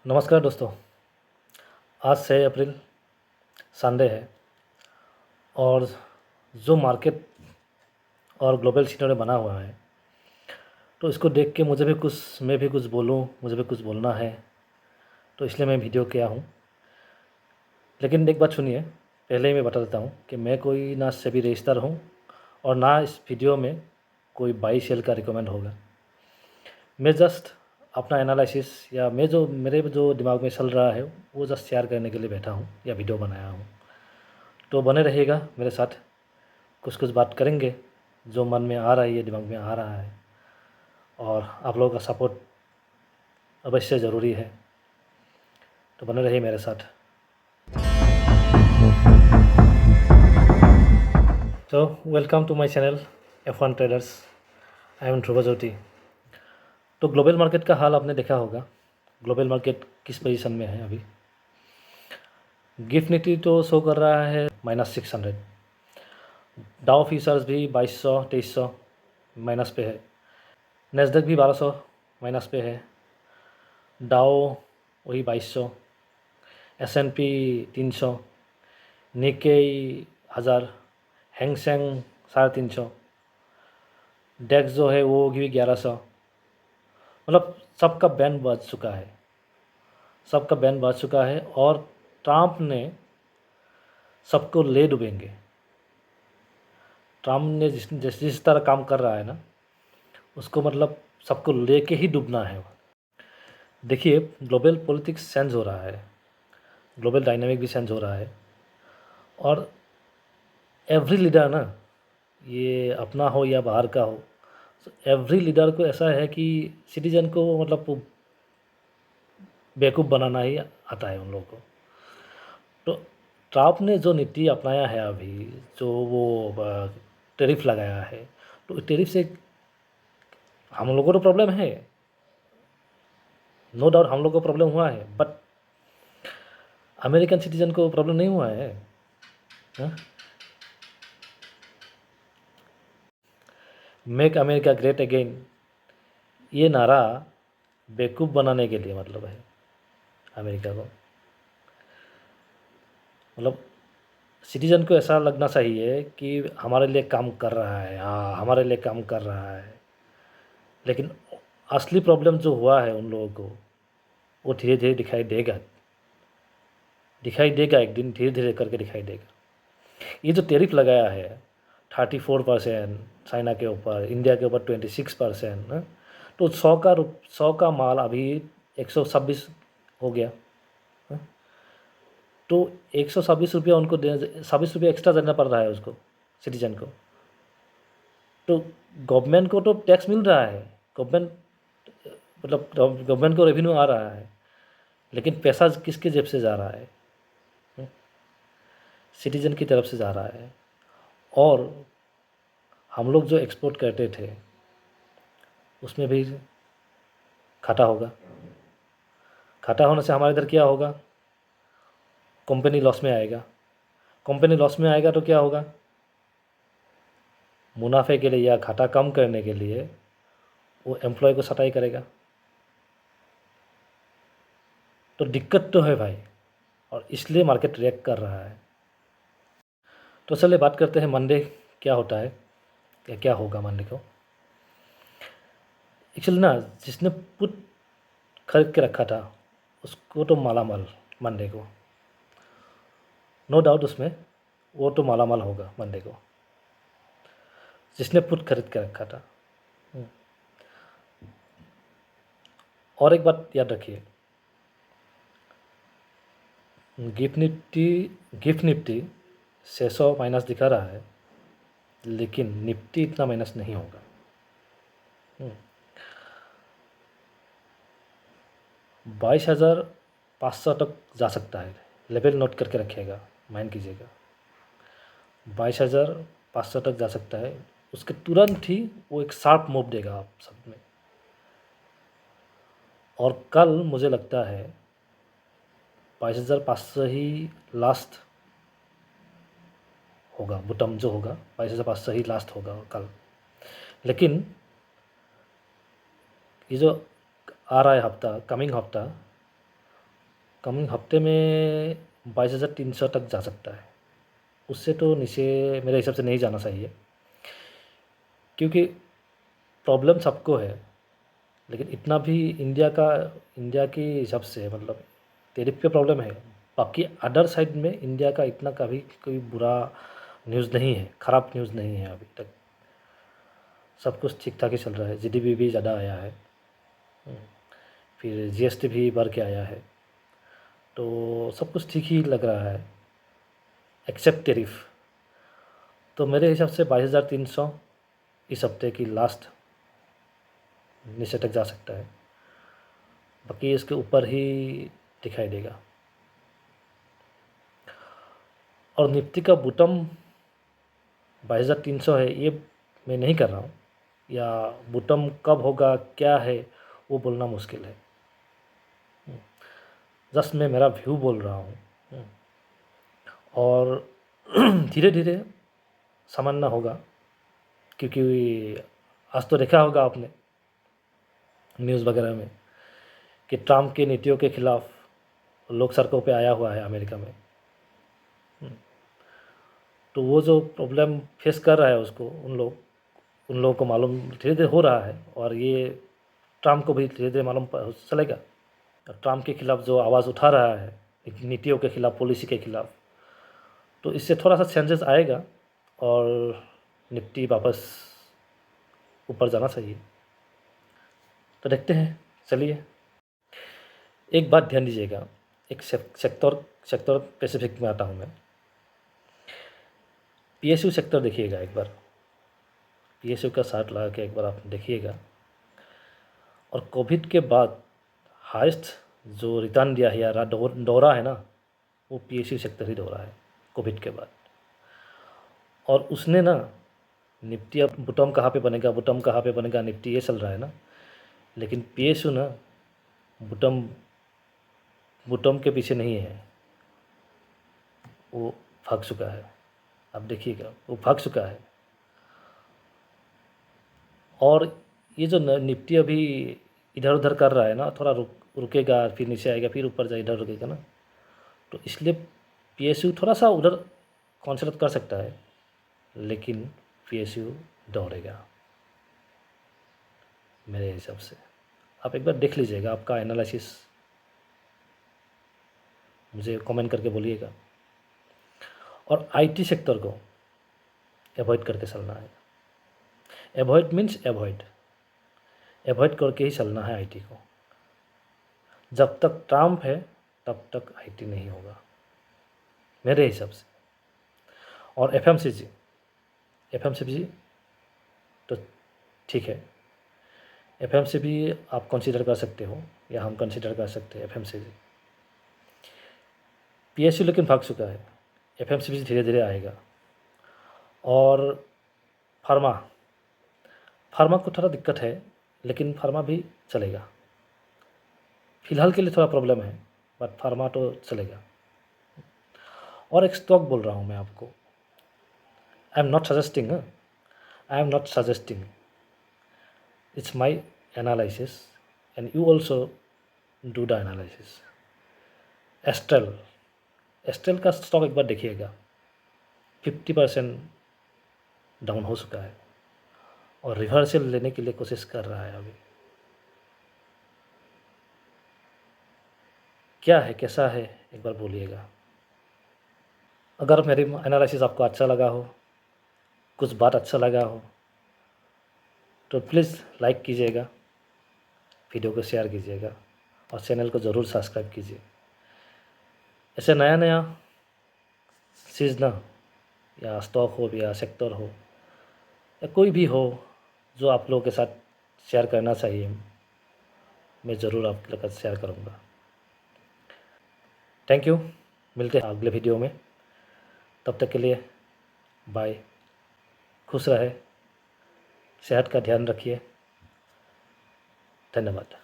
नमस्कार दोस्तों। आज 6 अप्रैल संडे है और जो मार्केट और ग्लोबल सिनेरियो बना हुआ है, तो इसको देख के मैं भी कुछ बोलूँ, मुझे भी कुछ बोलना है, तो इसलिए मैं वीडियो किया हूँ। लेकिन एक बात सुनिए, पहले ही मैं बता देता हूँ कि मैं कोई ना सेबी रजिस्टर हूँ और ना इस वीडियो में कोई बाई सेल का रिकमेंड होगा। मैं जस्ट अपना एनालिसिस या मेरे जो दिमाग में चल रहा है, वो जस्ट शेयर करने के लिए बैठा हूँ या वीडियो बनाया हूँ। तो बने रहिएगा मेरे साथ, कुछ कुछ बात करेंगे जो मन में आ रही है, दिमाग में आ रहा है, और आप लोगों का सपोर्ट अवश्य ज़रूरी है। तो बने रहिए मेरे साथ। तो welcome to my channel F1 traders. I am Dhruv Jyoti. तो ग्लोबल मार्केट का हाल आपने देखा होगा। ग्लोबल मार्केट किस पोजीशन में है अभी। गिफ्ट निफ्टी तो शो कर रहा है -600। डाउ फ्यूचर्स भी 2200-2300 माइनस पे है। नेस्डक भी 1200 माइनस पे है। डाउ वही 2200, S&P 300, निकेई 1000, हैंगसेंग 350, डेक्स जो है वो भी 1100। मतलब सबका बैन बज चुका है, सबका बैन बज चुका है और ट्रम्प ने सबको ले डूबेंगे। ट्रम्प ने जिस तरह काम कर रहा है ना, उसको मतलब सबको लेके ही डूबना है। देखिए, ग्लोबल पॉलिटिक्स चेंज हो रहा है, ग्लोबल डायनामिक भी चेंज हो रहा है, और एवरी लीडर ना, ये अपना हो या बाहर का हो, एवरी लीडर को ऐसा है कि सिटीजन को मतलब बेवकूफ़ बनाना ही आता है उन लोगों को। तो ट्रम्प ने जो नीति अपनाया है अभी, जो वो टैरिफ लगाया है, तो टैरिफ से हम लोगों को तो प्रॉब्लम है, नो डाउट हम लोग को प्रॉब्लम हुआ है, बट अमेरिकन सिटीजन को प्रॉब्लम नहीं हुआ है। हाँ? मेक अमेरिका ग्रेट अगेन, ये नारा बेवकूफ़ बनाने के लिए मतलब है अमेरिका को। मतलब सिटीजन को ऐसा लगना चाहिए कि हमारे लिए काम कर रहा है, हाँ हमारे लिए काम कर रहा है। लेकिन असली प्रॉब्लम जो हुआ है उन लोगों को, वो धीरे धीरे दिखाई देगा एक दिन, धीरे धीरे करके दिखाई देगा। ये जो टैरिफ लगाया है 34%, चाइना के ऊपर, इंडिया के ऊपर 26%, तो 100 का माल अभी 126 हो गया। हाँ? तो 126 रुपया उनको 26 रुपया एक्स्ट्रा देना पड़ रहा है उसको, सिटीजन को। तो गवर्नमेंट को तो टैक्स मिल रहा है, गवर्नमेंट मतलब गवर्नमेंट को रेवेन्यू आ रहा है, लेकिन पैसा किसके जेब से जा रहा है? सिटीजन की तरफ से जा रहा है। और हम लोग जो एक्सपोर्ट करते थे, उसमें भी घाटा होगा। घाटा होने से हमारे इधर क्या होगा? कंपनी लॉस में आएगा। कंपनी लॉस में आएगा तो क्या होगा? मुनाफे के लिए या घाटा कम करने के लिए वो एम्प्लॉय को सटाई करेगा। तो दिक्कत तो है भाई, और इसलिए मार्केट रिएक्ट कर रहा है। तो चलिए बात करते हैं मंडे क्या होता है या क्या होगा मंडे को। एक्चुअली ना, जिसने पुट खरीद के रखा था उसको तो मालामाल मंडे को, नो डाउट उसमें वो तो मालामाल होगा मंडे को, जिसने पुट खरीद के रखा था। और एक बात याद रखिए, गिफ्ट निफ्टी 600 माइनस दिखा रहा है, लेकिन निफ्टी इतना माइनस नहीं होगा। 22,500 तक जा सकता है। लेवल नोट करके रखिएगा, माइंड कीजिएगा। 22,500 तक जा सकता है। उसके तुरंत ही वो एक शार्प मूव देगा आप सब में। और कल मुझे लगता है 22,500 ही लास्ट होगा, बॉटम जो होगा 22,500 ही लास्ट होगा कल। लेकिन ये जो आ रहा है हफ्ता, कमिंग हफ्ता, कमिंग हफ्ते में 22,300 तक जा सकता है। उससे तो नीचे मेरे हिसाब से नहीं जाना चाहिए, क्योंकि प्रॉब्लम सबको है, लेकिन इतना भी इंडिया के हिसाब से मतलब टैरिफ पे प्रॉब्लम है। बाकी अदर साइड में इंडिया का इतना कभी कोई बुरा न्यूज़ नहीं है, ख़राब न्यूज़ नहीं है अभी तक। सब कुछ ठीक ठाक ही चल रहा है। जीडीपी भी ज़्यादा आया है, फिर जीएसटी भी बढ़ के आया है, तो सब कुछ ठीक ही लग रहा है एक्सेप्ट टैरिफ। तो मेरे हिसाब से 22,300 इस हफ्ते की लास्ट नीचे तक जा सकता है, बाकी इसके ऊपर ही दिखाई देगा। और निफ्टी का बॉटम 22,300 है, ये मैं नहीं कर रहा हूँ, या बॉटम कब होगा क्या है वो बोलना मुश्किल है। जस्ट मैं मेरा व्यू बोल रहा हूँ। और धीरे धीरे सामान्य होगा, क्योंकि आज तो देखा होगा आपने न्यूज़ वगैरह में कि ट्रम्प की नीतियों के खिलाफ लोग सड़कों पे आया हुआ है अमेरिका में। तो वो जो प्रॉब्लम फेस कर रहा है उसको उन लोगों को मालूम धीरे धीरे हो रहा है, और ये ट्रम्प को भी धीरे धीरे मालूम चलेगा। ट्रम्प के खिलाफ जो आवाज़ उठा रहा है नीतियों के खिलाफ, पॉलिसी के खिलाफ, तो इससे थोड़ा सा चेंजेस आएगा और निफ्टी वापस ऊपर जाना चाहिए। तो देखते हैं, चलिए। एक बात ध्यान दीजिएगा, एक सेक्टर स्पेसिफिक में आता हूँ मैं। पीएसयू सेक्टर देखिएगा एक बार, पीएसयू का चार्ट लगा के एक बार आप देखिएगा। और कोविड के बाद हाईएस्ट जो रिटर्न दिया है या दौरा है ना, वो पीएसयू सेक्टर ही दौरा है कोविड के बाद। और उसने ना निफ्टी, अब बॉटम कहाँ पे बनेगा निफ्टी, ये चल रहा है ना, लेकिन पीएसयू ना बॉटम के पीछे नहीं है, वो भाग चुका है। आप देखिएगा, वो भाग चुका है। और ये जो निफ्टी अभी इधर उधर कर रहा है ना, थोड़ा रुकेगा, फिर नीचे आएगा, फिर ऊपर जाए, इधर रुकेगा ना, तो इसलिए पीएसयू थोड़ा सा उधर कॉन्सेंट्रेट कर सकता है, लेकिन पीएसयू दौड़ेगा मेरे हिसाब से। आप एक बार देख लीजिएगा, आपका एनालिसिस मुझे कमेंट करके बोलिएगा। और आईटी सेक्टर को अवॉइड करके चलना है। अवॉइड मीन्स अवॉइड करके ही चलना है आईटी को। जब तक ट्रम्प है तब तक आईटी नहीं होगा मेरे हिसाब से। और एफएमसीजी तो ठीक है, एफएमसीजी आप कंसीडर कर सकते हो, या हम कंसीडर कर सकते हैं एफएमसीजी। पीएसयू लेकिन भाग चुका है, एफएमसीजी धीरे धीरे आएगा। और फार्मा को थोड़ा दिक्कत है, लेकिन फार्मा भी चलेगा। फिलहाल के लिए थोड़ा प्रॉब्लम है, बट फार्मा तो चलेगा। और एक स्टॉक बोल रहा हूँ मैं आपको, I am not suggesting, it's my analysis and you also do the analysis. Astral का स्टॉक एक बार देखिएगा, 50% डाउन हो चुका है और रिवर्सल लेने के लिए कोशिश कर रहा है अभी। क्या है, कैसा है, एक बार बोलिएगा। अगर मेरी एनालिसिस आपको अच्छा लगा हो, कुछ बात अच्छा लगा हो, तो प्लीज़ लाइक कीजिएगा, वीडियो को शेयर कीजिएगा और चैनल को ज़रूर सब्सक्राइब कीजिए। ऐसे नया नया चीज़ ना, या स्टॉक हो या सेक्टर हो या कोई भी हो जो आप लोगों के साथ शेयर करना चाहिए, मैं ज़रूर आपके साथ शेयर करूँगा। थैंक यू, मिलते हैं अगले वीडियो में। तब तक के लिए बाय। खुश रहे, सेहत का ध्यान रखिए। धन्यवाद।